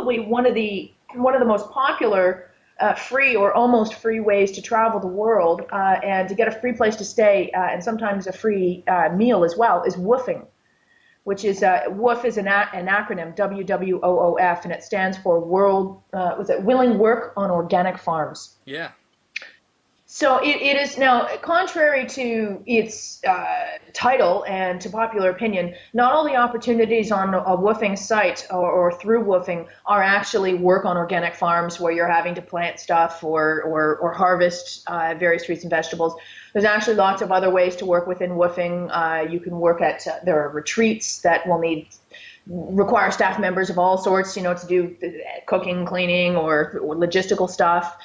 probably one of the most popular free or almost free ways to travel the world and to get a free place to stay and sometimes a free meal as well is woofing, which is WOOF is an acronym, WWOOF, and it stands for World was it Willing Work on Organic Farms. Yeah. So it is now, contrary to its title and to popular opinion, not all the opportunities on a woofing site or through woofing are actually work on organic farms where you're having to plant stuff or harvest various fruits and vegetables. There's actually lots of other ways to work within woofing. You can work at, there are retreats that will require staff members of all sorts, to do cooking, cleaning, or logistical stuff.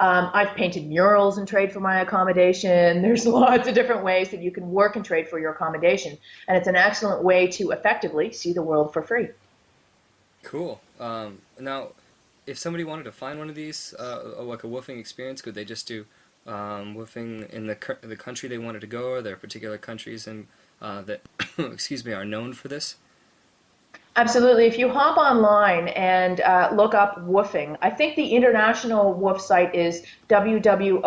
I've painted murals and trade for my accommodation. There's lots of different ways that you can work and trade for your accommodation. And it's an excellent way to effectively see the world for free. Cool. Now, if somebody wanted to find one of these, like a woofing experience, could they just do woofing in the country they wanted to go, or there are particular countries that excuse me, are known for this? Absolutely. If you hop online and look up woofing, I think the international woof site is WWOOF.org.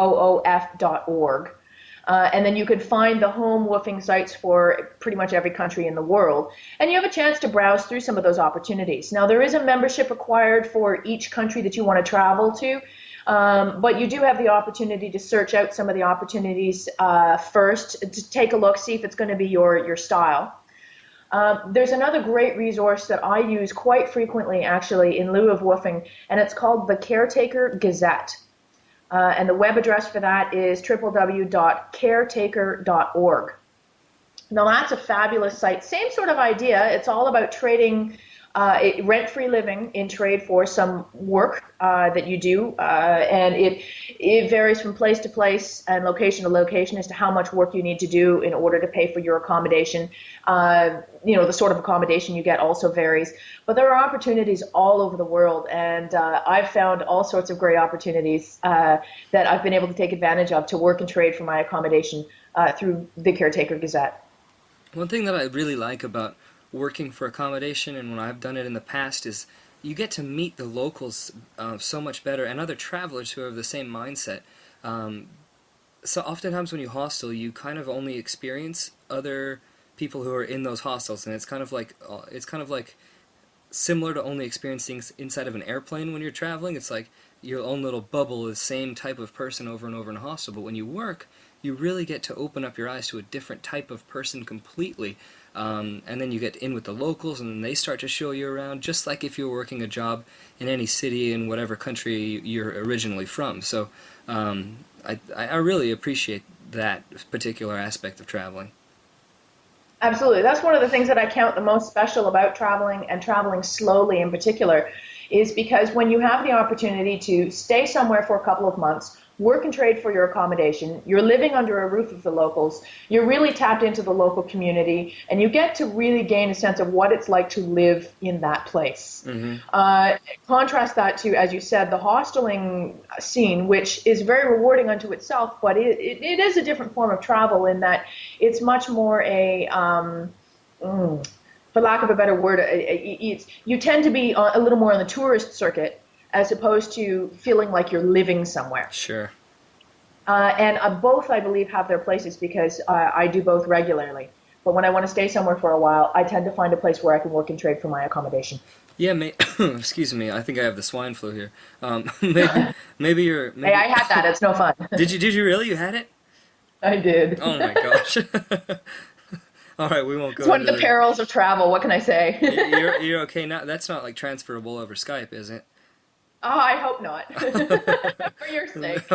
And then you could find the home woofing sites for pretty much every country in the world. And you have a chance to browse through some of those opportunities. Now, there is a membership required for each country that you want to travel to. But you do have the opportunity to search out some of the opportunities first, to take a look, see if it's going to be your style. There's another great resource that I use quite frequently, actually, in lieu of woofing, and it's called the Caretaker Gazette. And the web address for that is www.caretaker.org. Now, that's a fabulous site. Same sort of idea. It's all about trading rent-free living in trade for some work that you do, and it varies from place to place and location to location as to how much work you need to do in order to pay for your accommodation. The sort of accommodation you get also varies, but there are opportunities all over the world, and I've found all sorts of great opportunities that I've been able to take advantage of to work and trade for my accommodation through the Caretaker Gazette. One thing that I really like about working for accommodation, and when I've done it in the past, is you get to meet the locals so much better, and other travelers who have the same mindset. So oftentimes when you hostel, you kind of only experience other people who are in those hostels, and it's kind of like similar to only experiencing things inside of an airplane when you're traveling. It's like your own little bubble, the same type of person over and over in a hostel. But when you work, you really get to open up your eyes to a different type of person completely. And then you get in with the locals, and then they start to show you around, just like if you were working a job in any city in whatever country you're originally from. So I really appreciate that particular aspect of traveling. Absolutely. That's one of the things that I count the most special about traveling, and traveling slowly in particular, is because when you have the opportunity to stay somewhere for a couple of months, work and trade for your accommodation, you're living under a roof of the locals, you're really tapped into the local community, and you get to really gain a sense of what it's like to live in that place. Mm-hmm. Contrast that to, as you said, the hosteling scene, which is very rewarding unto itself, but it is a different form of travel in that it's much more for lack of a better word, you tend to be a little more on the tourist circuit, as opposed to feeling like you're living somewhere. Sure. And both, I believe, have their places, because I do both regularly. But when I want to stay somewhere for a while, I tend to find a place where I can work and trade for my accommodation. Yeah, excuse me. I think I have the swine flu here. Maybe you're. Maybe... Hey, I had that. It's no fun. Did you really? You had it? I did. Oh my gosh. All right, we won't go. It's one of the perils of travel. What can I say? You're okay now. That's not like transferable over Skype, is it? Oh, I hope not. For your sake.